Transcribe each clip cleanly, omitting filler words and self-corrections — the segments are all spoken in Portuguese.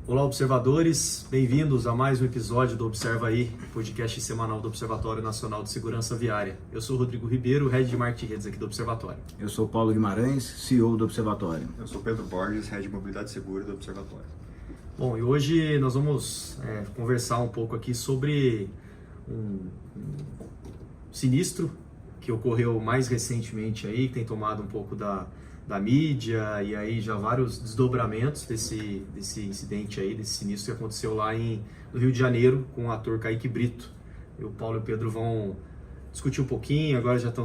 Olá, observadores, bem-vindos a mais um episódio do Observa Aí, podcast semanal do Observatório Nacional de Segurança Viária. Eu sou Rodrigo Ribeiro, Head de Marketing e Redes aqui do Observatório. Eu sou Paulo Guimarães, CEO do Observatório. Eu sou Pedro Borges, Head de Mobilidade Segura do Observatório. Bom, e hoje nós vamos conversar um pouco aqui sobre um sinistro que ocorreu mais recentemente aí, que tem tomado um pouco da mídia, e aí já vários desdobramentos desse incidente aí, desse sinistro que aconteceu lá no Rio de Janeiro com o ator Kaique Brito. E o Paulo e o Pedro vão discutir um pouquinho, agora já estão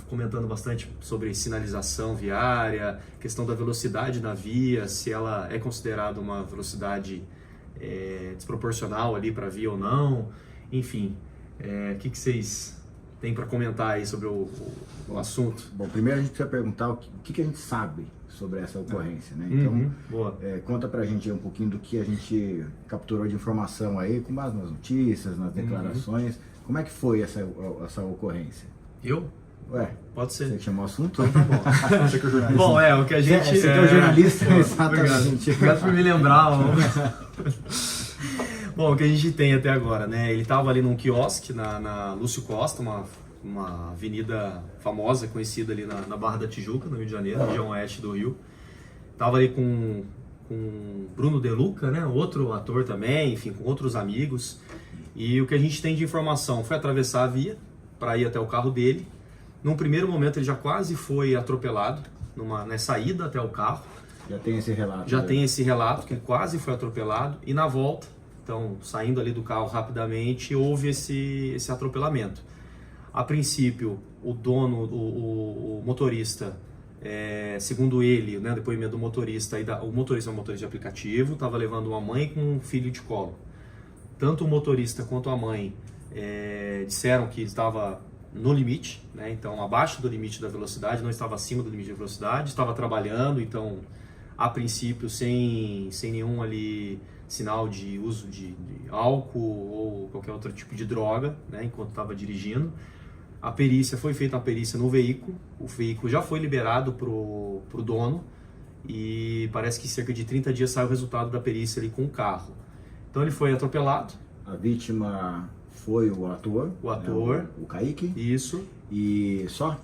comentando bastante sobre sinalização viária, questão da velocidade na via, se ela é considerada uma velocidade desproporcional ali para a via ou não, enfim, o que vocês têm para comentar aí sobre o assunto? Bom, primeiro a gente precisa perguntar o que a gente sabe sobre essa ocorrência, né? Então, conta pra gente aí um pouquinho do que a gente capturou de informação aí, com base nas notícias, nas declarações. Como é que foi essa ocorrência? Eu? Ué, pode ser. Você que chamou o assunto? Então tá bom. Você que é jornalista. Bom, o que a gente... Você que é o jornalista, exatamente. Obrigado por me lembrar. Bom, o que a gente tem até agora, né? Ele estava ali num quiosque na Lúcio Costa, uma avenida famosa, conhecida ali na Barra da Tijuca, no Rio de Janeiro, região oeste do Rio. Tava ali com Bruno De Luca, né? Outro ator também, enfim, com outros amigos. E o que a gente tem de informação foi atravessar a via para ir até o carro dele. Num primeiro momento ele já quase foi atropelado, nessa ida até o carro. Já tem esse relato. Já tem esse relato que ele quase foi atropelado, e na volta, então saindo ali do carro rapidamente, houve esse atropelamento. A princípio, o dono, o motorista, segundo ele, né, depoimento do motorista, o motorista é um motorista de aplicativo, estava levando uma mãe com um filho de colo. Tanto o motorista quanto a mãe disseram que estava no limite, né, então abaixo do limite da velocidade, não estava acima do limite da velocidade, estava trabalhando, então a princípio sem nenhum ali sinal de uso de álcool ou qualquer outro tipo de droga, né, enquanto estava dirigindo. Foi feita a perícia no veículo, o veículo já foi liberado pro dono e parece que cerca de 30 dias sai o resultado da perícia ali com o carro. Então ele foi atropelado. A vítima foi o ator. O Kaique. Isso. E só?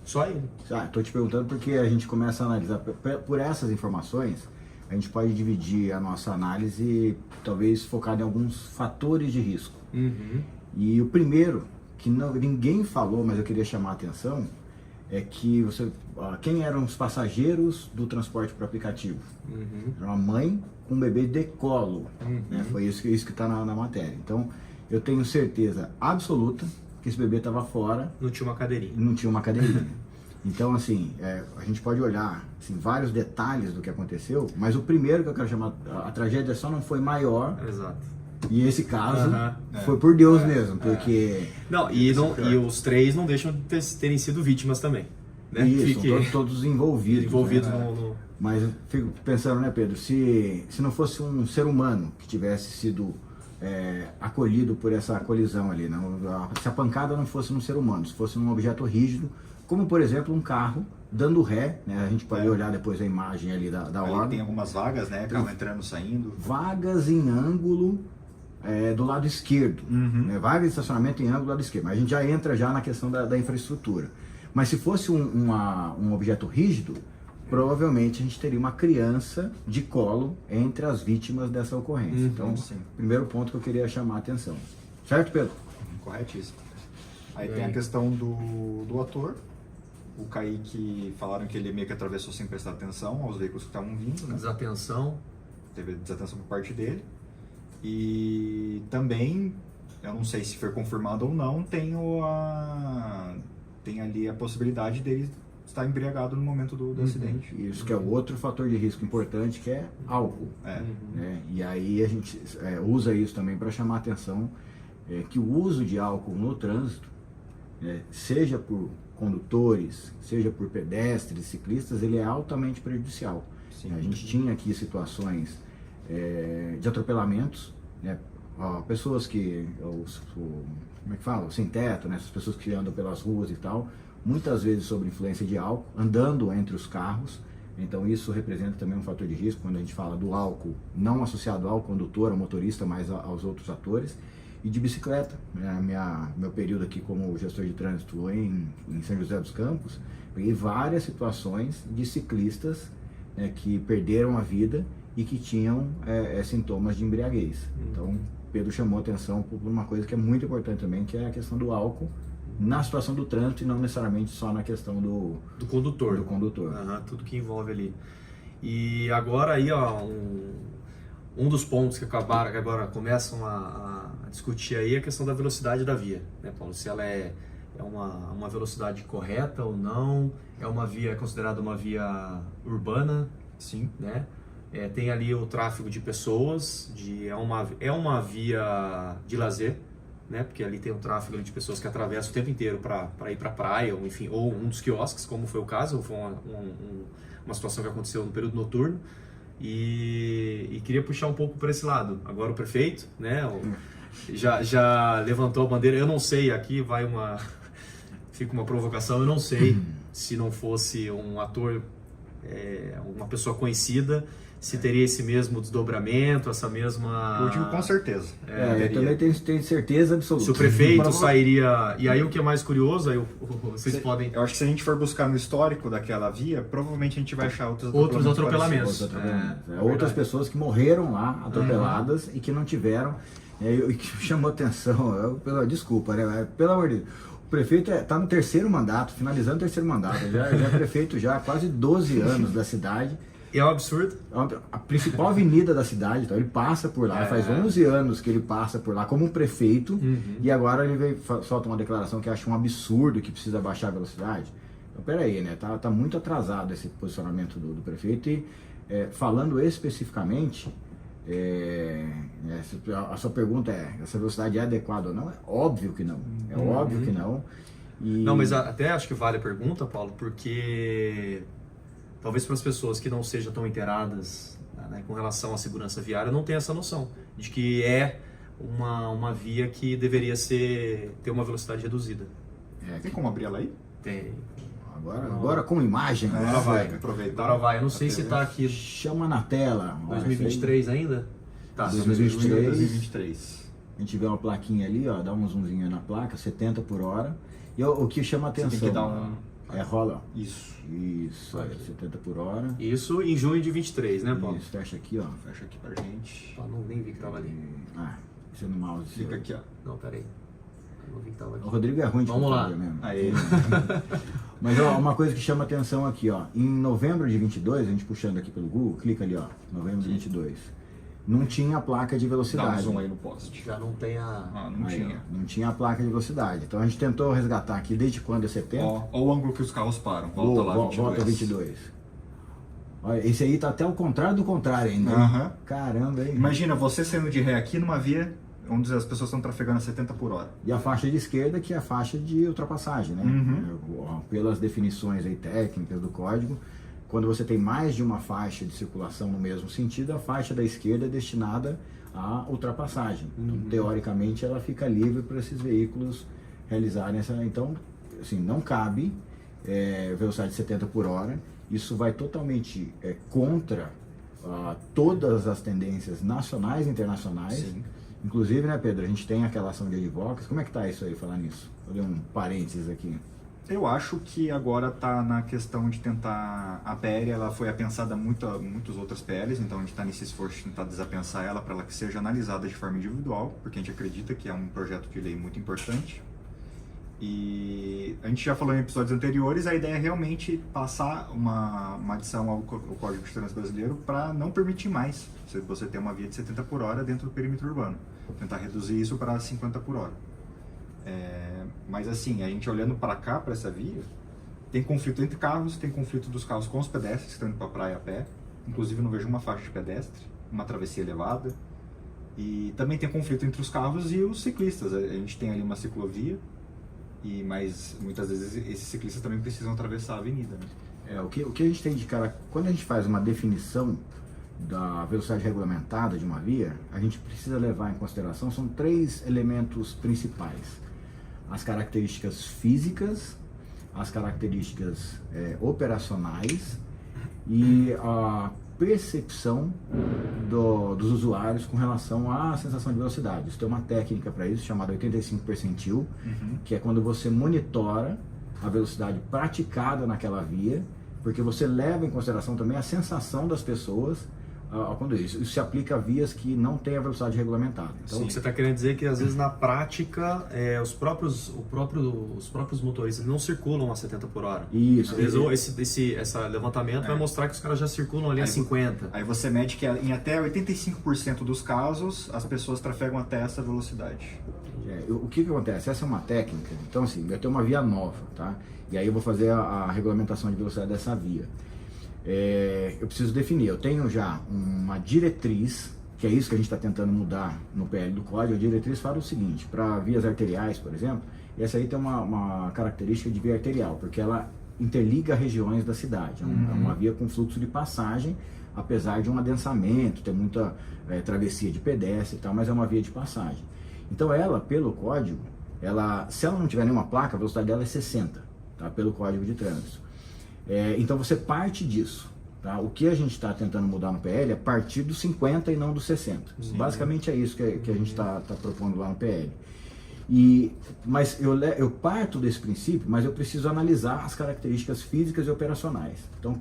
Só ele. Estou te perguntando porque a gente começa a analisar por essas informações. A gente pode dividir a nossa análise, talvez focada em alguns fatores de risco. Uhum. E o primeiro, que ninguém falou, mas eu queria chamar a atenção, é que quem eram os passageiros do transporte por aplicativo? Uhum. Era uma mãe com um bebê de colo. Uhum. Né? Foi isso que está na matéria. Então, eu tenho certeza absoluta que esse bebê estava fora. Não tinha uma cadeirinha. Não tinha uma cadeirinha. Então, assim, a gente pode olhar assim, vários detalhes do que aconteceu, mas o primeiro que eu quero chamar, a tragédia só não foi maior. Exato. E esse caso foi por Deus mesmo, porque... E os 3 não deixam de terem sido vítimas também. Né? Isso, todos envolvidos. Né? Mas eu fico pensando, né, Pedro, se não fosse um ser humano que tivesse sido acolhido por essa colisão ali, se a pancada não fosse num ser humano, se fosse num objeto rígido, como por exemplo um carro dando ré, né? A gente pode olhar depois a imagem ali da hora. Tem algumas vagas, né? Carro entrando, saindo. Vagas em ângulo do lado esquerdo, né? Vaga de estacionamento em ângulo do lado esquerdo. Mas a gente já entra na questão da infraestrutura. Mas se fosse um objeto rígido, provavelmente a gente teria uma criança de colo entre as vítimas dessa ocorrência. Então, sim. Primeiro ponto que eu queria chamar a atenção. Certo, Pedro? Corretíssimo. Aí tem a questão do ator. O Kaique, falaram que ele meio que atravessou sem prestar atenção aos veículos que estavam vindo, né? Desatenção. Teve desatenção por parte dele. E também, eu não sei se foi confirmado ou não, tem ali a possibilidade dele estar embriagado no momento do acidente. Isso que é outro fator de risco importante, que é álcool. Né? E aí a gente usa isso também para chamar a atenção que o uso de álcool no trânsito, seja por condutores, seja por pedestres, ciclistas, ele é altamente prejudicial. Sim. A gente tinha aqui situações de atropelamentos, né? Pessoas que, como é que fala? Sem teto, né? Essas pessoas que andam pelas ruas e tal, muitas vezes sob influência de álcool, andando entre os carros, Então isso representa também um fator de risco quando a gente fala do álcool, não associado ao condutor, ao motorista, mas aos outros atores. E de bicicleta, meu período aqui como gestor de trânsito em São José dos Campos, peguei várias situações de ciclistas que perderam a vida e que tinham sintomas de embriaguez. Então Pedro chamou atenção por uma coisa que é muito importante também, que é a questão do álcool na situação do trânsito e não necessariamente só na questão do condutor. Tudo que envolve ali. E agora aí, ó, um dos pontos que agora começam a discutir aí é a questão da velocidade da via, né, Paulo? Se ela é uma velocidade correta ou não, é considerada uma via urbana, Sim. né? Tem ali o tráfego de pessoas, é uma via de lazer, né? Porque ali tem um tráfego de pessoas que atravessam o tempo inteiro para ir para a praia, ou enfim, ou um dos quiosques, como foi o caso, foi uma situação que aconteceu no período noturno. E queria puxar um pouco para esse lado. Agora o prefeito, né, já levantou a bandeira. Eu não sei, aqui fica uma provocação, eu não sei se não fosse um ator, uma pessoa conhecida, se teria esse mesmo desdobramento, essa mesma... Eu digo com certeza. Eu também tenho certeza absoluta. Se o prefeito sairia... E aí o que é mais curioso, aí vocês podem... Eu acho que se a gente for buscar no histórico daquela via, provavelmente a gente vai achar outros atropelamentos. Outras pessoas que morreram lá, atropeladas, e que não tiveram... E que chamou atenção, desculpa, né? Pelo amor de Deus. O prefeito está no terceiro mandato, finalizando o terceiro mandato. Já é prefeito já há quase 12 anos da cidade. É um absurdo. A principal avenida da cidade, então ele passa por lá, faz 11 anos que ele passa por lá como prefeito, e agora ele solta uma declaração que acha um absurdo, que precisa baixar a velocidade. Então peraí, né, tá muito atrasado esse posicionamento do prefeito, e falando especificamente, a sua pergunta essa velocidade é adequada ou não? É óbvio que não, óbvio que não. Não, mas até acho que vale a pergunta, Paulo, porque... Talvez para as pessoas que não sejam tão inteiradas, né, com relação à segurança viária, não tenham essa noção de que é uma via que deveria ter uma velocidade reduzida. Tem como abrir ela aí? Tem. Agora com imagem. Agora vai. Aproveitar. Agora vai. Eu não sei se está aqui. Chama na tela. 2023 ainda? Tá, 2023. 2023. A gente vê uma plaquinha ali, ó, dá um zoomzinho na placa, 70 por hora. E o que chama atenção... Você tem que dar rola. Isso, 70 por hora. Isso em junho de 23, né, Paulo? Isso, fecha aqui, ó. Fecha aqui pra gente. Não, nem vi que tava ali. Isso é no mouse. Fica aqui, ó. Não, peraí. Não vi que tava aqui. O Rodrigo é ruim de Vamos lá. Mesmo. Aí. Mas ó, uma coisa que chama atenção aqui, ó. Em novembro de 22, a gente puxando aqui pelo Google, clica ali, ó. Novembro de 22. Não tinha a placa de velocidade. Dá um zoom aí no poste. Já não tem a... não tinha. Não tinha a placa de velocidade. Então a gente tentou resgatar aqui desde quando é 70. Ó o ângulo que os carros param. Volta lá, 22. Volta 22. Olha, esse aí tá até o contrário do contrário ainda. Caramba, hein? Imagina você saindo de ré aqui numa via onde as pessoas estão trafegando a 70 por hora. E a faixa de esquerda, que é a faixa de ultrapassagem, né? Pelas definições aí técnicas do código, quando você tem mais de uma faixa de circulação no mesmo sentido, a faixa da esquerda é destinada à ultrapassagem. Então, teoricamente, ela fica livre para esses veículos realizarem essa... Então, assim, não cabe velocidade de 70 por hora. Isso vai totalmente contra todas as tendências nacionais e internacionais. Sim. Inclusive, né, Pedro, a gente tem aquela ação de advocacy. Como é que tá isso aí, falar nisso? Vou ler um parênteses aqui. Eu acho que agora está na questão de tentar... A PL ela foi apensada a muitas outras PLs, então a gente está nesse esforço de tentar desapensar ela para ela que seja analisada de forma individual, porque a gente acredita que é um projeto de lei muito importante. E a gente já falou em episódios anteriores, a ideia é realmente passar uma adição ao Código de Trânsito Brasileiro para não permitir mais você ter uma via de 70 por hora dentro do perímetro urbano. Tentar reduzir isso para 50 por hora. Mas assim, a gente olhando para cá, para essa via, tem conflito entre carros, tem conflito dos carros com os pedestres que estão indo para a praia a pé. Inclusive não vejo uma faixa de pedestre, uma travessia elevada. E também tem conflito entre os carros e os ciclistas. A gente tem ali uma ciclovia, mas muitas vezes esses ciclistas também precisam atravessar a avenida, né? O que a gente tem de cara, quando a gente faz uma definição da velocidade regulamentada de uma via, a gente precisa levar em consideração, são 3 elementos principais. As características físicas, as características operacionais e a percepção dos usuários com relação à sensação de velocidade. Isso tem uma técnica para isso, chamada 85 percentil, que é quando você monitora a velocidade praticada naquela via, porque você leva em consideração também a sensação das pessoas quando isso se aplica a vias que não têm a velocidade regulamentada. Então, o que você está querendo dizer é que às vezes na prática os próprios motoristas não circulam a 70 por hora. Isso. Às vezes esse levantamento vai mostrar que os caras já circulam ali a 50. Aí você mede que em até 85% dos casos as pessoas trafegam até essa velocidade. O que acontece? Essa é uma técnica. Então assim, eu tenho uma via nova, tá? E aí eu vou fazer a regulamentação de velocidade dessa via. Eu preciso definir, eu tenho já uma diretriz, que é isso que a gente está tentando mudar no PL do Código. A diretriz fala o seguinte: para vias arteriais, por exemplo, essa aí tem uma característica de via arterial, porque ela interliga regiões da cidade, é uma via com fluxo de passagem, apesar de um adensamento, ter muita travessia de pedestre e tal, mas é uma via de passagem. Então ela, pelo código, se ela não tiver nenhuma placa, a velocidade dela é 60, tá? Pelo Código de Trânsito. Então você parte disso, tá? O que a gente está tentando mudar no PL é partir dos 50 e não dos 60. Sim. Basicamente é isso que a gente está propondo lá no PL. Mas eu parto desse princípio, mas eu preciso analisar as características físicas e operacionais. Então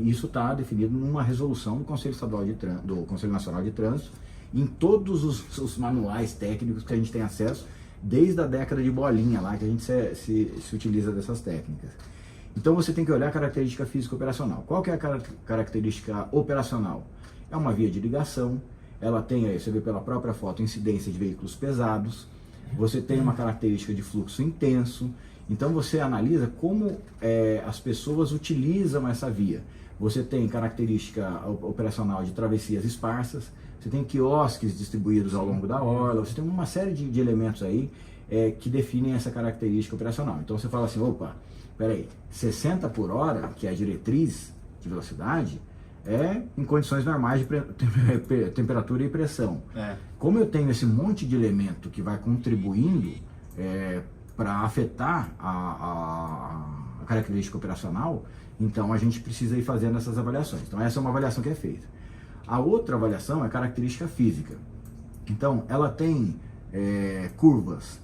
isso está definido numa resolução do Conselho Estadual do Conselho Nacional de Trânsito, em todos os manuais técnicos que a gente tem acesso, desde a década de bolinha lá, que a gente se utiliza dessas técnicas. Então você tem que olhar a característica física operacional. Qual que é a característica operacional? É uma via de ligação, ela tem aí, você vê pela própria foto, incidência de veículos pesados, você tem uma característica de fluxo intenso, então você analisa como as pessoas utilizam essa via. Você tem característica operacional de travessias esparsas, você tem quiosques distribuídos ao longo da orla, você tem uma série de elementos aí que definem essa característica operacional. Então você fala assim, opa, peraí, 60 por hora, que é a diretriz de velocidade, em condições normais de temperatura e pressão. Como eu tenho esse monte de elemento que vai contribuindo para afetar a característica operacional, então a gente precisa ir fazendo essas avaliações. Então essa é uma avaliação que é feita. A outra avaliação é característica física. Então ela tem curvas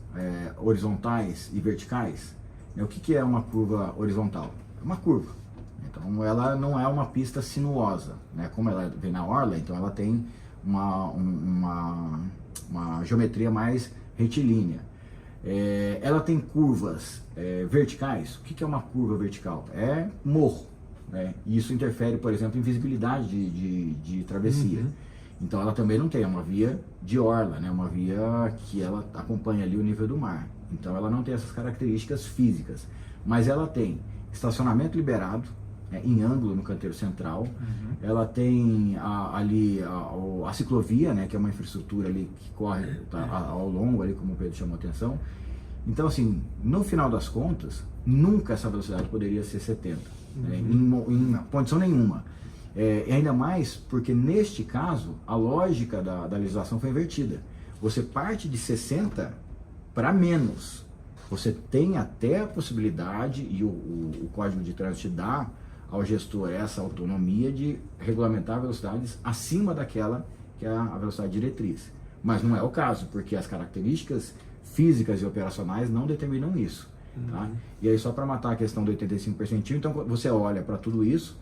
horizontais e verticais. O que é uma curva horizontal? É uma curva. Então ela não é uma pista sinuosa, né? Como ela vem na orla, então ela tem uma geometria mais retilínea. Ela tem curvas verticais. O que é uma curva vertical? É morro, né? E isso interfere, por exemplo, em visibilidade de travessia. Então ela também não tem, é uma via de orla, né? Uma via que ela acompanha ali o nível do mar. Então ela não tem essas características físicas, mas ela tem estacionamento liberado, em ângulo no canteiro central. Ela tem ali a ciclovia, né, que é uma infraestrutura ali que corre ao longo, ali, como o Pedro chamou a atenção. Então, assim, no final das contas, nunca essa velocidade poderia ser 70, né, em condição nenhuma. Ainda mais porque, neste caso, a lógica da legislação foi invertida. Você parte de 60 para menos. Você tem até a possibilidade, e o Código de Trânsito te dá ao gestor essa autonomia de regulamentar velocidades acima daquela que é a velocidade diretriz. Mas não é o caso, porque as características físicas e operacionais não determinam isso. Tá? E aí, só para matar a questão do 85 percentil, então você olha para tudo isso,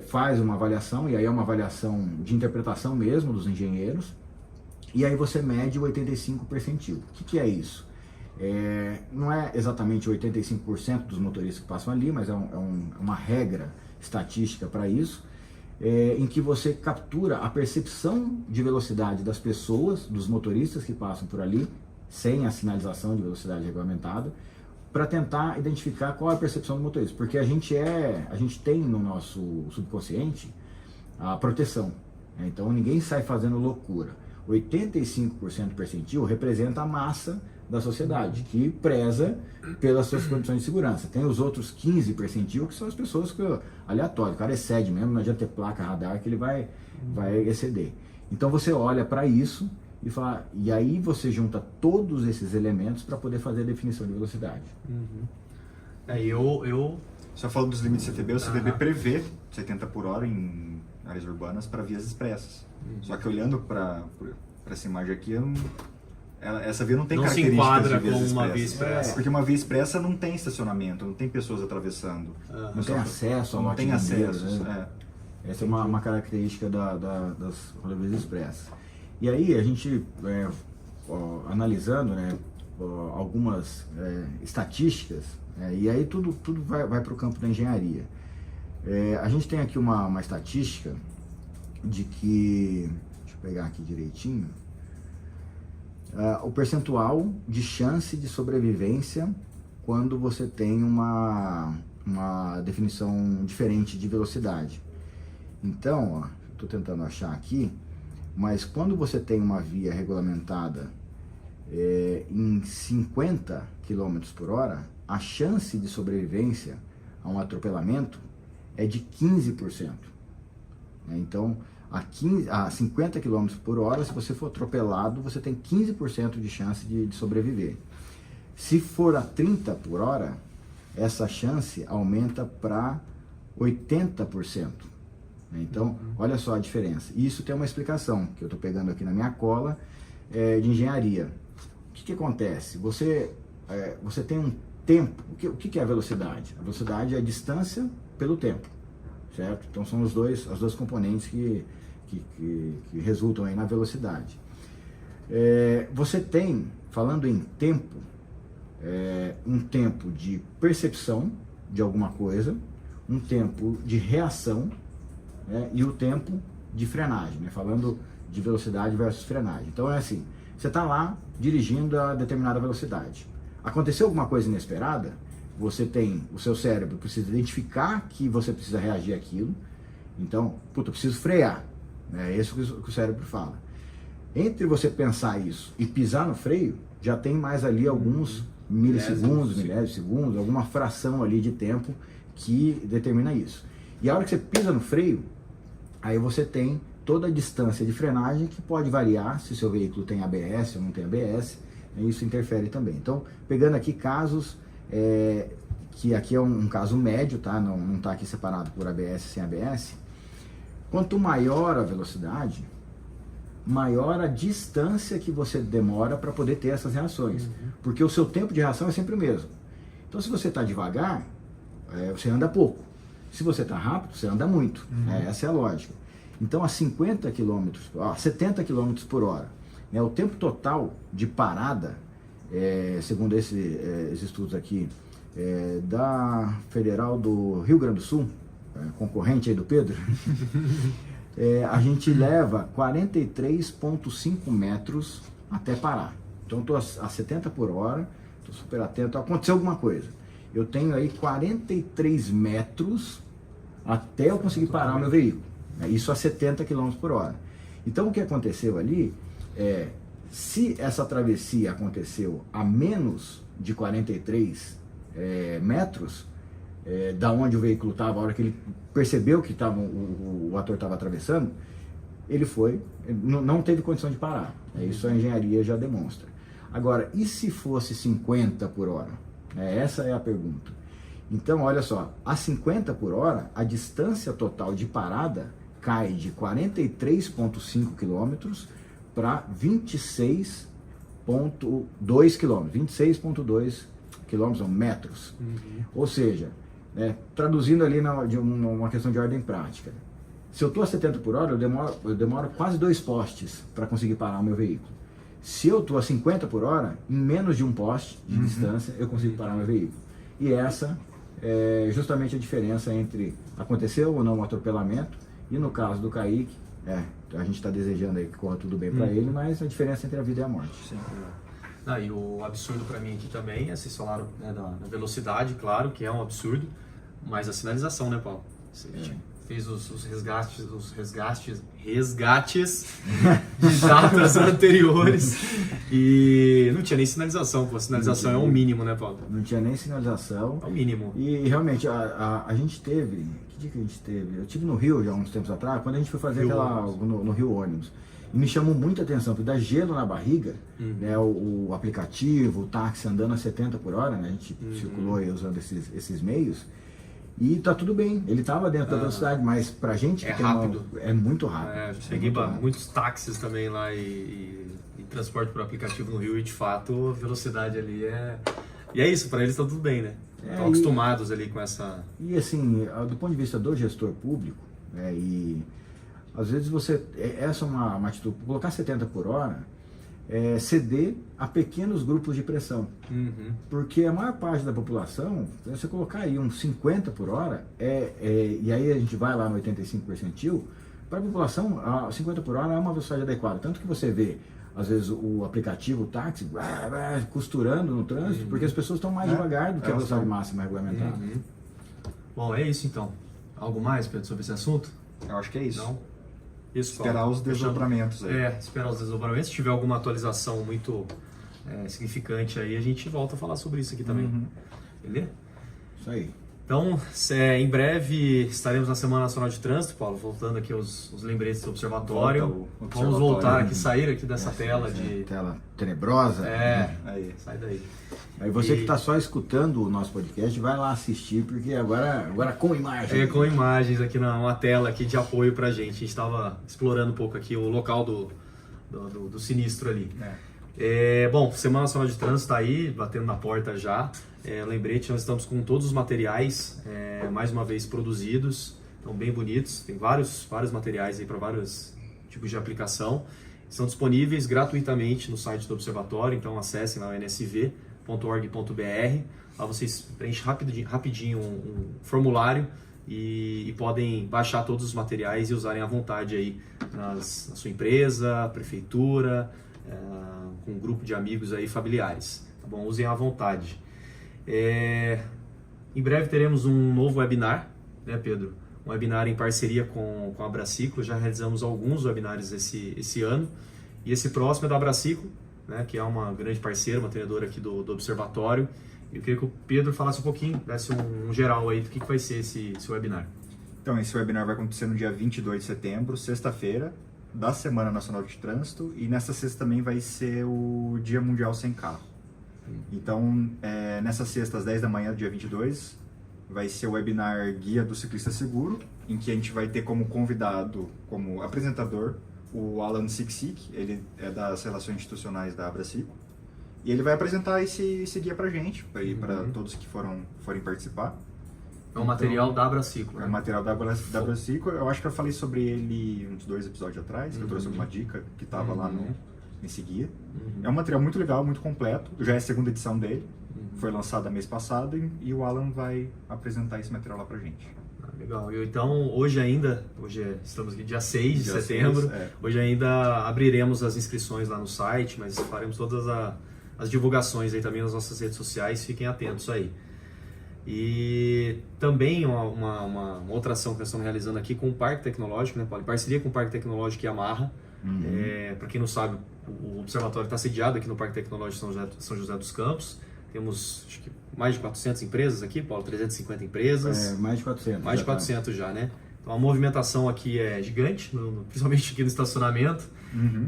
faz uma avaliação, e aí é uma avaliação de interpretação mesmo dos engenheiros, e aí você mede o 85 percentil. O que é isso? Não é exatamente 85% dos motoristas que passam ali, mas é uma regra estatística para isso, em que você captura a percepção de velocidade das pessoas, dos motoristas que passam por ali, sem a sinalização de velocidade regulamentada, para tentar identificar qual é a percepção do motorista, porque a gente tem no nosso subconsciente a proteção, né? Então ninguém sai fazendo loucura. 85% percentil representa a massa da sociedade, que preza pelas suas condições de segurança. Tem os outros 15 percentil, que são as pessoas que aleatório, o cara excede mesmo, não adianta ter placa radar que ele vai exceder. Então você olha para isso e aí você junta todos esses elementos para poder fazer a definição de velocidade. Só falando dos limites CTB, o CTB prevê 70 por hora em áreas urbanas para vias expressas. Só que olhando para essa imagem aqui, essa via não tem não se características enquadra de vias como uma expressas. via expressa. Porque uma via expressa não tem estacionamento, não tem pessoas atravessando. Não tem acesso ao Não tem lote de meio, acesso. né? Essa é uma característica das rodovias expressas. E aí a gente, analisando, né, algumas estatísticas, e aí tudo vai para o campo da engenharia. A gente tem aqui uma estatística de que, deixa eu pegar aqui direitinho, o percentual de chance de sobrevivência quando você tem uma definição diferente de velocidade. Então, estou tentando achar aqui, mas quando você tem uma via regulamentada em 50 km por hora, a chance de sobrevivência a um atropelamento é de 15%. Então, a 50 km por hora, se você for atropelado, você tem 15% de chance de sobreviver. Se for a 30 por hora, essa chance aumenta para 80%. Então, olha só a diferença. E isso tem uma explicação, que eu estou pegando aqui na minha cola, de engenharia. O que acontece? Você tem um tempo. O que é a velocidade? A velocidade é a distância pelo tempo, certo? Então, são as duas componentes que resultam aí na velocidade. Você tem, falando em tempo, um tempo de percepção de alguma coisa, um tempo de reação, e o tempo de frenagem, falando de velocidade versus frenagem. Então é assim, você está lá dirigindo a determinada velocidade. Aconteceu alguma coisa inesperada, o seu cérebro precisa identificar que você precisa reagir àquilo. Então, eu preciso frear. É isso que o cérebro fala. Entre você pensar isso e pisar no freio, já tem mais ali alguns milissegundos, milésimos de segundos, alguma fração ali de tempo que determina isso. E a hora que você pisa no freio, aí você tem toda a distância de frenagem que pode variar se o seu veículo tem ABS ou não tem ABS, e isso interfere também. Então, pegando aqui casos, que aqui é um caso médio, tá? Não está aqui separado por ABS e sem ABS. Quanto maior a velocidade, maior a distância que você demora para poder ter essas reações. Porque o seu tempo de reação é sempre o mesmo. Então, se você está devagar, você anda pouco. Se você está rápido, você anda muito. Essa é a lógica. Então, a 70 km por hora, o tempo total de parada, segundo esses estudos aqui, da Federal do Rio Grande do Sul, concorrente aí do Pedro, a gente leva 43,5 metros até parar. Então, estou a 70 por hora, estou super atento, aconteceu alguma coisa. Eu tenho aí 43 metros até eu conseguir parar o meu veículo. Isso a 70 km por hora. Então, o que aconteceu ali se essa travessia aconteceu a menos de 43 metros, da onde o veículo estava, a hora que ele percebeu que o ator estava atravessando, ele não teve condição de parar. Isso a engenharia já demonstra. Agora, e se fosse 50 por hora? Essa é a pergunta. Então, olha só, a 50 por hora, a distância total de parada cai de 43,5 km para 26,2 km, 26,2 km, metros. Ou seja, traduzindo ali uma questão de ordem prática, se eu estou a 70 por hora, eu demoro quase 2 postes para conseguir parar o meu veículo. Se eu estou a 50 por hora, em menos de um poste de distância, eu consigo parar meu veículo. E essa é justamente a diferença entre aconteceu ou não um atropelamento, e no caso do Kaique, a gente está desejando aí que corra tudo bem para ele, mas a diferença entre a vida e a morte. Sim. E o absurdo para mim aqui também, vocês falaram da velocidade, claro, que é um absurdo, mas a sinalização, né, Paulo? Você fez os resgates de datas anteriores e não tinha nem sinalização, pô. A sinalização é o mínimo, né, Paulo? Não tinha nem sinalização. É o mínimo. E realmente, a gente teve, que dia que a gente teve? Eu estive no Rio já uns tempos atrás, quando a gente foi fazer no Rio Ônibus. E me chamou muita atenção, porque dá gelo na barriga, o aplicativo, o táxi andando a 70 por hora, a gente circulou aí usando esses meios, E tá tudo bem, ele estava dentro da velocidade, mas pra gente... É que tem uma- rápido. é muito rápido. É, É peguei muito rápido. muitos táxis também lá e transporte por aplicativo no Rio e de fato a velocidade ali é... E é isso, para eles tá tudo bem, né? Estão acostumados ali com essa... E assim, do ponto de vista do gestor público, e às vezes essa é uma atitude, colocar 70 por hora, ceder a pequenos grupos de pressão. Uhum. Porque a maior parte da população, se você colocar aí uns 50 por hora, e aí a gente vai lá no 85 percentil, para a população, 50 por hora é uma velocidade adequada. Tanto que você vê, às vezes, o aplicativo, o táxi, costurando no trânsito, porque as pessoas estão mais devagar do que a velocidade máxima regulamentada. Uhum. Bom, é isso então. Algo mais, Pedro, sobre esse assunto? Eu acho que é isso. Não? Isso, Esperar Paulo. os desdobramentos aí. Esperar os desdobramentos. Se tiver alguma atualização muito significante aí, a gente volta a falar sobre isso aqui também. Uhum. Beleza? Isso aí. Então, em breve estaremos na Semana Nacional de Trânsito, Paulo, voltando aqui os lembretes do observatório. Volta o Vamos observatório. voltar aqui, sair aqui dessa tela de... Tela tenebrosa. Aí. Sai daí. Aí você que está só escutando o nosso podcast, vai lá assistir, porque agora com imagem. Com imagens aqui uma tela aqui de apoio pra gente. A gente estava explorando um pouco aqui o local do sinistro ali. Bom, Semana Nacional de Trânsito está aí, batendo na porta já. Lembrete, nós estamos com todos os materiais, mais uma vez produzidos, estão bem bonitos. Tem vários materiais aí para vários tipos de aplicação. Estão disponíveis gratuitamente no site do Observatório, então acessem lá o nsv.org.br. Lá vocês preenchem rapidinho um formulário e podem baixar todos os materiais e usarem à vontade aí na sua empresa, prefeitura, com um grupo de amigos aí, familiares. Tá bom? Usem à vontade. Em breve teremos um novo webinar, né, Pedro? Um webinar em parceria com a Abraciclo. Já realizamos alguns webinars esse ano. E esse próximo é da Abraciclo, né, que é uma grande parceira, uma treinadora aqui do Observatório. Eu queria que o Pedro falasse um pouquinho, desse um geral aí do que vai ser esse webinar. Então, esse webinar vai acontecer no dia 22 de setembro, sexta-feira, da Semana Nacional de Trânsito. E nessa sexta também vai ser o Dia Mundial Sem Carro. Então, nessa sexta, às 10 da manhã, dia 22, vai ser o webinar Guia do Ciclista Seguro, em que a gente vai ter como convidado, como apresentador, o Alan Siksik. Ele é das Relações Institucionais da Abraciclo. E ele vai apresentar esse guia pra gente, para todos que forem participar. É um material da Abraciclo. É um material da Abraciclo. Eu acho que eu falei sobre ele uns 2 episódios atrás, que eu trouxe uma dica que estava lá nesse guia. É um material muito legal, muito completo. Já é a segunda edição dele. Foi lançada mês passado e o Alan vai apresentar esse material lá pra gente. Legal. Então, hoje estamos aqui dia 6 de setembro. 6, Hoje ainda abriremos as inscrições lá no site, mas faremos todas as divulgações aí também nas nossas redes sociais. Fiquem atentos aí. E também uma outra ação que nós estamos realizando aqui com o Parque Tecnológico, né, Paulo? Em parceria com o Parque Tecnológico e Yamaha. Para quem não sabe, o observatório está sediado aqui no Parque Tecnológico São José dos Campos. Temos acho que mais de 400 empresas aqui, Paulo, 350 empresas. Mais de 400. Mais de 400 já, né? Então a movimentação aqui é gigante, principalmente aqui no estacionamento.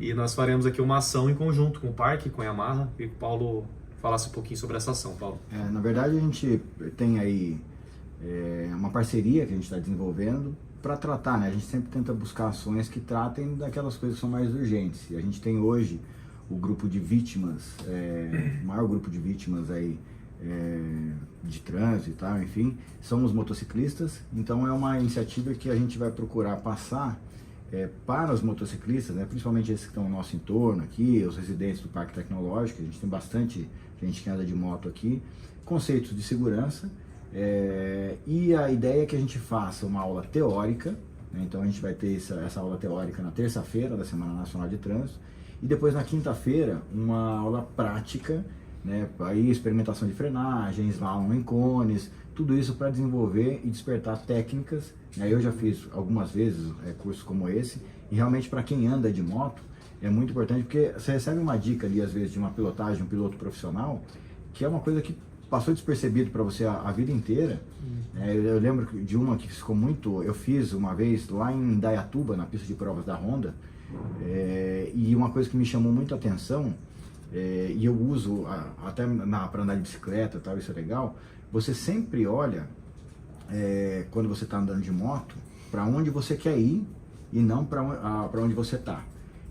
E nós faremos aqui uma ação em conjunto com o Parque, com a Yamaha. Queria que o Paulo falasse um pouquinho sobre essa ação, Paulo. Na verdade, a gente tem aí uma parceria que a gente está desenvolvendo para tratar, né? A gente sempre tenta buscar ações que tratem daquelas coisas que são mais urgentes. E a gente tem hoje o grupo de vítimas, o maior grupo de vítimas aí de trânsito e tal, enfim, são os motociclistas. Então é uma iniciativa que a gente vai procurar passar para os motociclistas, né, principalmente esses que estão no nosso entorno aqui, os residentes do Parque Tecnológico. A gente tem bastante gente que anda de moto aqui, conceitos de segurança, e a ideia é que a gente faça uma aula teórica, né? Então a gente vai ter essa aula teórica na terça-feira da Semana Nacional de Trânsito, e depois na quinta-feira uma aula prática, né? Aí experimentação de frenagem, slalom em cones, tudo isso para desenvolver e despertar técnicas, né? Eu já fiz algumas vezes cursos como esse, e realmente para quem anda de moto é muito importante, porque você recebe uma dica ali às vezes de uma pilotagem, um piloto profissional, que é uma coisa que passou despercebido para você a vida inteira. Eu lembro de uma que ficou muito... Eu fiz uma vez lá em Indaiatuba, na pista de provas da Honda, e uma coisa que me chamou muito a atenção, e eu uso até para andar de bicicleta, tal, isso é legal. Você sempre olha quando você está andando de moto, para onde você quer ir e não para onde você está.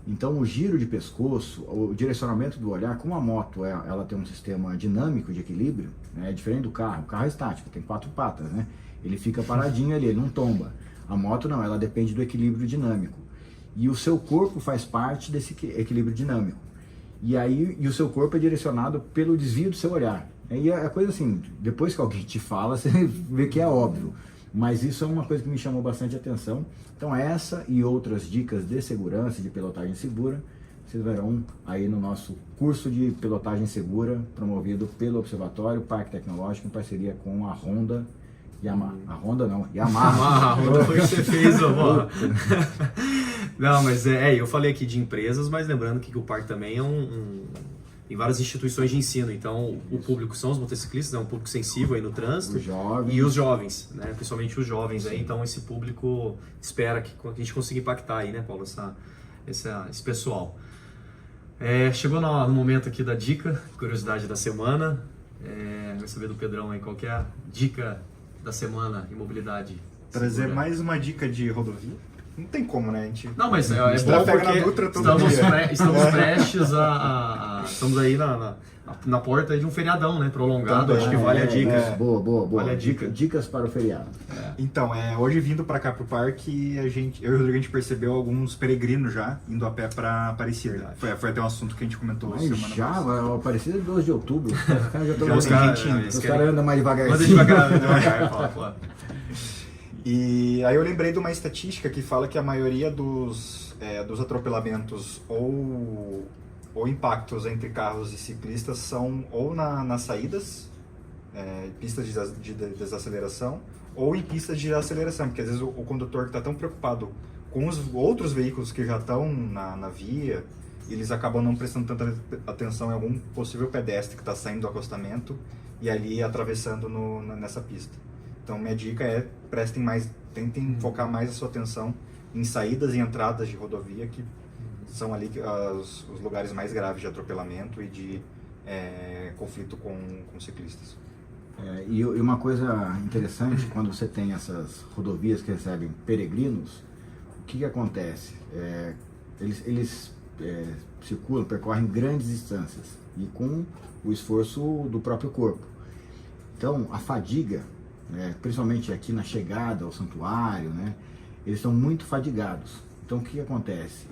Então o giro de pescoço, o direcionamento do olhar, como a moto ela tem um sistema dinâmico de equilíbrio, né, é diferente do carro. O carro é estático, tem 4 patas, né? Ele fica paradinho ali, ele não tomba. A moto não, ela depende do equilíbrio dinâmico. E o seu corpo faz parte desse equilíbrio dinâmico. E o seu corpo é direcionado pelo desvio do seu olhar. E é coisa assim, depois que alguém te fala, você vê que é óbvio. Mas isso é uma coisa que me chamou bastante atenção. Então essa e outras dicas de segurança, de pilotagem segura, vocês verão aí no nosso curso de pilotagem segura, promovido pelo Observatório Parque Tecnológico, em parceria com a Honda Yamaha. A Honda não, Yamaha. A Honda foi o que você fez, ó. Não, mas eu falei aqui de empresas, mas lembrando que o parque também tem várias instituições de ensino, então o público são os motociclistas, é um público sensível aí no trânsito, e os jovens, né? Principalmente os jovens aí, então esse público espera que a gente consiga impactar aí, né, Paulo, esse pessoal. Chegou no momento aqui da dica, curiosidade da semana, vai saber do Pedrão aí qual que é a dica da semana em mobilidade. Trazer segura. mais uma dica de rodovia. Não tem como, né? A gente Não, mas é bom trafega na porque Dutra todo dia. estamos prestes estamos aí na porta aí de um feriadão, né? Prolongado, acho que vale a dica. Boa. Vale a dica. Dicas para o feriado. Então, hoje vindo para cá pro parque, eu e o Rodrigo, a gente percebeu alguns peregrinos já indo a pé para Aparecida. Foi até um assunto que a gente comentou Mas semana passada. Aparecida é 12 de outubro. Os caras já os Os caras andam mais devagarzinho. Manda devagar, fala. E aí eu lembrei de uma estatística que fala que a maioria dos atropelamentos ou impactos entre carros e ciclistas são ou nas saídas, pistas de desaceleração, ou em pistas de aceleração, porque às vezes o condutor está tão preocupado com os outros veículos que já estão na via, eles acabam não prestando tanta atenção em algum possível pedestre que está saindo do acostamento e ali atravessando nessa pista. Então, minha dica é tentem focar mais a sua atenção em saídas e entradas de rodovia, que são ali os lugares mais graves de atropelamento e de conflito com ciclistas. E uma coisa interessante, quando você tem essas rodovias que recebem peregrinos, o que acontece? Eles circulam, percorrem grandes distâncias e com o esforço do próprio corpo. Então, a fadiga, principalmente aqui na chegada ao santuário, né, eles estão muito fadigados. Então o que acontece?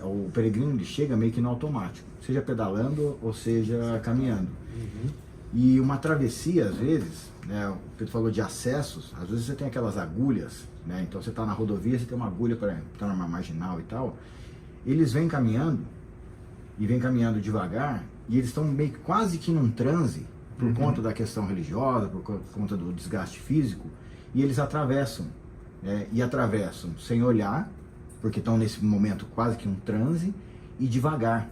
O peregrino ele chega meio que no automático, seja pedalando ou seja caminhando. E uma travessia, às vezes, o Pedro falou de acessos, às vezes você tem aquelas agulhas, né, então você está na rodovia, você tem uma agulha para estar numa marginal e tal, eles vêm caminhando devagar e eles estão meio que quase que num transe, por conta da questão religiosa, por conta do desgaste físico, e eles atravessam, e atravessam sem olhar, porque estão nesse momento quase que um transe, e devagar.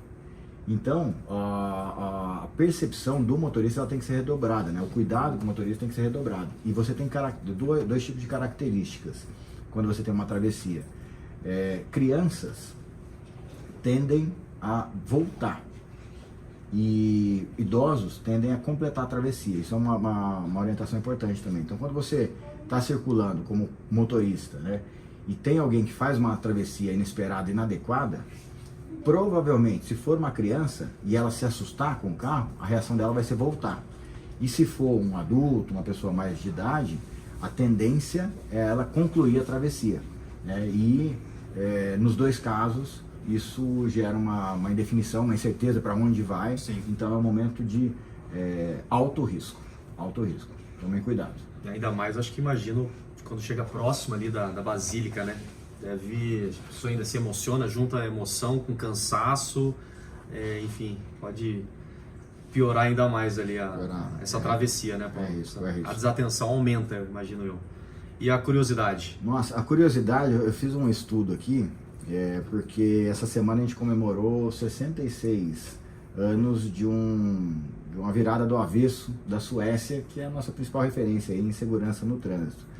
Então, a percepção do motorista ela tem que ser redobrada, né? O cuidado com o motorista tem que ser redobrado. E você tem dois tipos de características quando você tem uma travessia. Crianças tendem a voltar. E idosos tendem a completar a travessia. Isso é uma orientação importante também. Então, quando você está circulando como motorista, né, e tem alguém que faz uma travessia inesperada e inadequada, provavelmente, se for uma criança e ela se assustar com o carro, a reação dela vai ser voltar. E se for um adulto, uma pessoa mais de idade, a tendência é ela concluir a travessia. Nos dois casos, isso gera uma indefinição, uma incerteza para onde vai. Sim. Então é um momento de alto risco. Tomem cuidado. E ainda mais, acho que imagino, quando chega próximo ali da Basílica, né? A pessoa ainda se emociona, junta a emoção com cansaço, enfim, pode piorar ainda mais ali essa travessia, né, Paulo? É isso. A desatenção aumenta, imagino eu. E a curiosidade? Nossa, a curiosidade, eu fiz um estudo aqui, porque essa semana a gente comemorou 66 anos de uma virada do avesso da Suécia, que é a nossa principal referência aí em segurança no trânsito.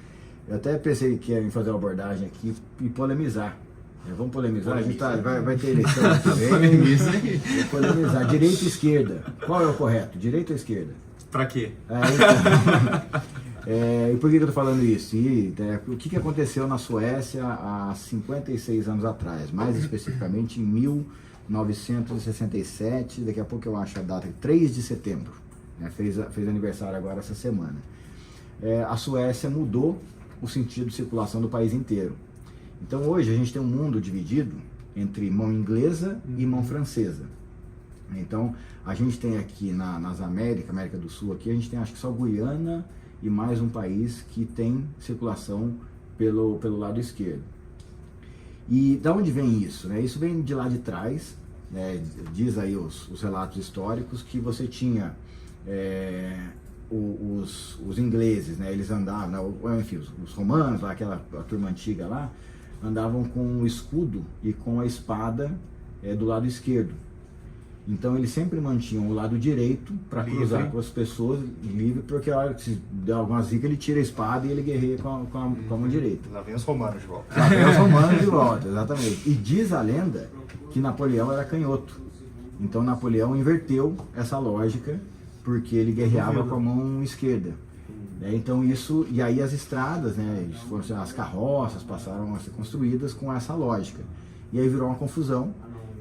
Eu até pensei que ia fazer uma abordagem aqui e polemizar. Vamos polemizar? A gente vai ter eleição aqui vem. Polemiza aí. Vamos polemizar. Direita e esquerda. Qual é o correto? Direita ou esquerda? Pra quê? E por que eu estou falando isso? O que aconteceu na Suécia há 56 anos atrás, mais especificamente em 1967, daqui a pouco eu acho a data, 3 de setembro, né? Fez aniversário agora essa semana. A Suécia mudou o sentido de circulação do país inteiro. Então hoje a gente tem um mundo dividido entre mão inglesa e mão francesa. Então a gente tem aqui nas América do Sul, aqui a gente tem acho que só Guiana e mais um país que tem circulação pelo lado esquerdo. E da onde vem isso? Né? Isso vem de lá de trás, né? Diz aí os relatos históricos que você tinha os ingleses, né? Eles andavam, enfim, os romanos, a turma antiga lá, andavam com o escudo e com a espada do lado esquerdo. Então eles sempre mantinham o lado direito para cruzar com as pessoas livre, porque a hora que se der alguma zica ele tira a espada e ele guerreia com a mão direita. Lá vem os romanos de volta. Lá vem os romanos de volta, exatamente. E diz a lenda que Napoleão era canhoto. Então Napoleão inverteu essa lógica porque ele guerreava com a mão esquerda. Então isso, e aí as estradas, né, as carroças passaram a ser construídas com essa lógica. E aí virou uma confusão.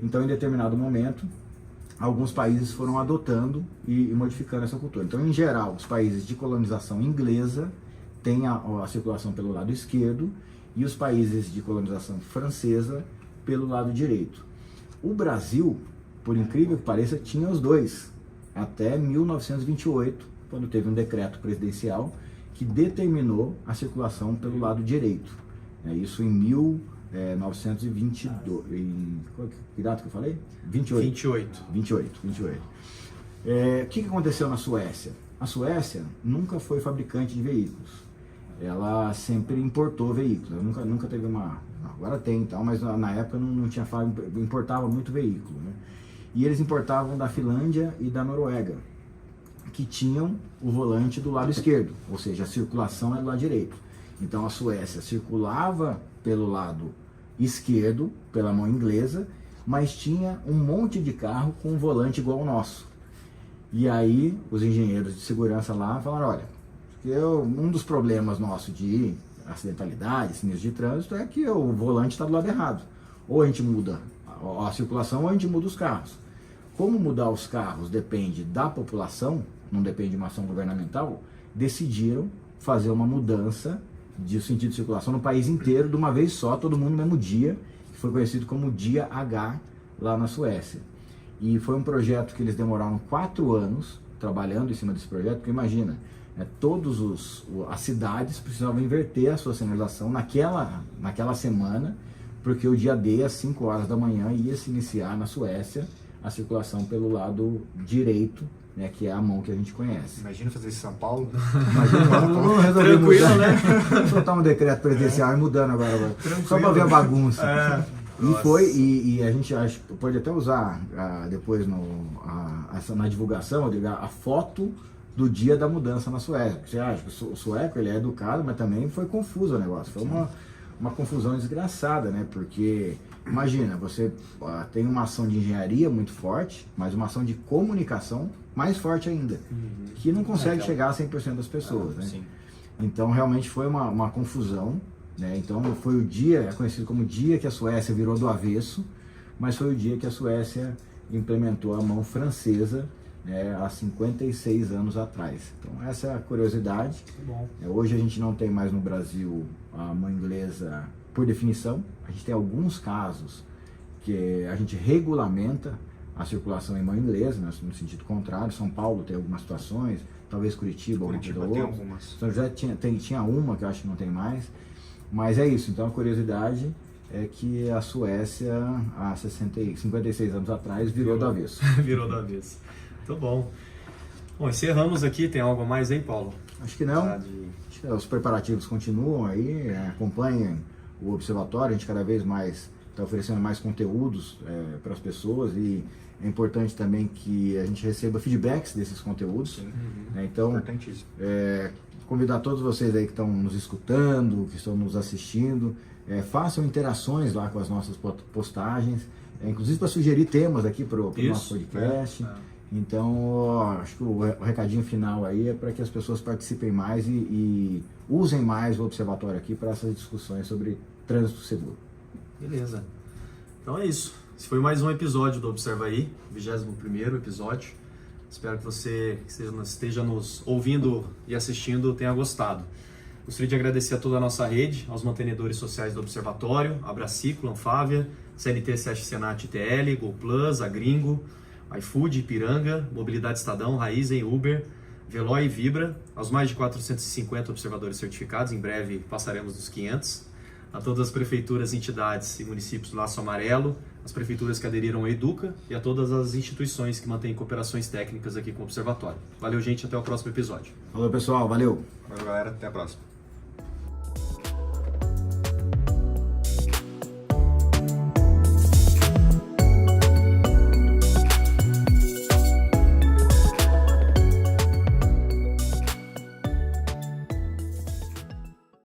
Então em determinado momento alguns países foram adotando e modificando essa cultura. Então, em geral, os países de colonização inglesa têm a circulação pelo lado esquerdo e os países de colonização francesa pelo lado direito. O Brasil, por incrível que pareça, tinha os dois, até 1928, quando teve um decreto presidencial que determinou a circulação pelo lado direito. Isso em 1922, que data que eu falei? 28. O que aconteceu na Suécia? A Suécia nunca foi fabricante de veículos. Ela sempre importou veículos. Ela nunca teve agora tem, mas na época não tinha fábrica, importava muito veículo, né? E eles importavam da Finlândia e da Noruega, que tinham o volante do lado esquerdo, ou seja, a circulação é do lado direito. Então a Suécia circulava pelo lado esquerdo, pela mão inglesa, mas tinha um monte de carro com um volante igual ao nosso. E aí os engenheiros de segurança lá falaram, olha, um dos problemas nossos de acidentalidade, sinistro de trânsito, é que o volante está do lado errado. Ou a gente muda a circulação ou a gente muda os carros. Como mudar os carros depende da população, não depende de uma ação governamental, decidiram fazer uma mudança de sentido de circulação no país inteiro, de uma vez só, todo mundo no mesmo dia, que foi conhecido como Dia H lá na Suécia. E foi um projeto que eles demoraram 4 anos trabalhando em cima desse projeto, porque imagina, as cidades precisavam inverter a sua sinalização naquela semana, porque o dia D, às 5 horas da manhã, ia se iniciar na Suécia a circulação pelo lado direito, né, que é a mão que a gente conhece. Imagina fazer isso em São Paulo. Imagina, vamos resolver tranquilo, mudar, né? soltar um decreto presidencial e mudando agora. Só para ver a bagunça. E a gente pode até usar depois na divulgação, a foto do dia da mudança na Suécia. Você acha que o sueco ele é educado, mas também foi confuso o negócio. Foi uma confusão desgraçada, né? Porque imagina, você tem uma ação de engenharia muito forte, mas uma ação de comunicação mais forte ainda, que não consegue chegar a 100% das pessoas, né? Sim. Então realmente foi uma confusão, né? Então foi o dia, é conhecido como o dia que a Suécia virou do avesso, mas foi o dia que a Suécia implementou a mão francesa, né, há 56 anos atrás. Então essa é a curiosidade. Bom. Hoje a gente não tem mais no Brasil a mão inglesa por definição. A gente tem alguns casos que a gente regulamenta a circulação em mão inglesa, né, no sentido contrário. São Paulo tem algumas situações, talvez Curitiba tem algumas. São José tinha uma que eu acho que não tem mais. Mas é isso, então a curiosidade é que a Suécia, há 56 anos atrás, virou do avesso. Virou do avesso. Muito bom. Bom, encerramos aqui. Tem algo a mais aí, Paulo? Acho que não. Acho que os preparativos continuam aí, acompanhem o Observatório, a gente cada vez mais está oferecendo mais conteúdos para as pessoas e é importante também que a gente receba feedbacks desses conteúdos. Sim. Então, Importantíssimo. Convidar todos vocês aí que estão nos escutando, que estão nos assistindo, façam interações lá com as nossas postagens, inclusive para sugerir temas aqui para o nosso podcast. Então, acho que o recadinho final aí é para que as pessoas participem mais e usem mais o observatório aqui para essas discussões sobre trânsito seguro. Beleza. Então é isso. Esse foi mais um episódio do Observa Aí, 21º episódio. Espero que você que esteja nos ouvindo e assistindo tenha gostado. Gostaria de agradecer a toda a nossa rede, aos mantenedores sociais do Observatório, a Braciclo, Anfávia, CNT, SESC, Senat, ITL, Gol Plus, a Gringo, iFood, Ipiranga, Mobilidade Estadão, Raizen, Uber, Veloy e Vibra, aos mais de 450 observadores certificados, em breve passaremos dos 500, a todas as prefeituras, entidades e municípios do Laço Amarelo, as prefeituras que aderiram ao Educa e a todas as instituições que mantêm cooperações técnicas aqui com o Observatório. Valeu, gente, até o próximo episódio. Falou, pessoal, valeu! Valeu, galera, até a próxima.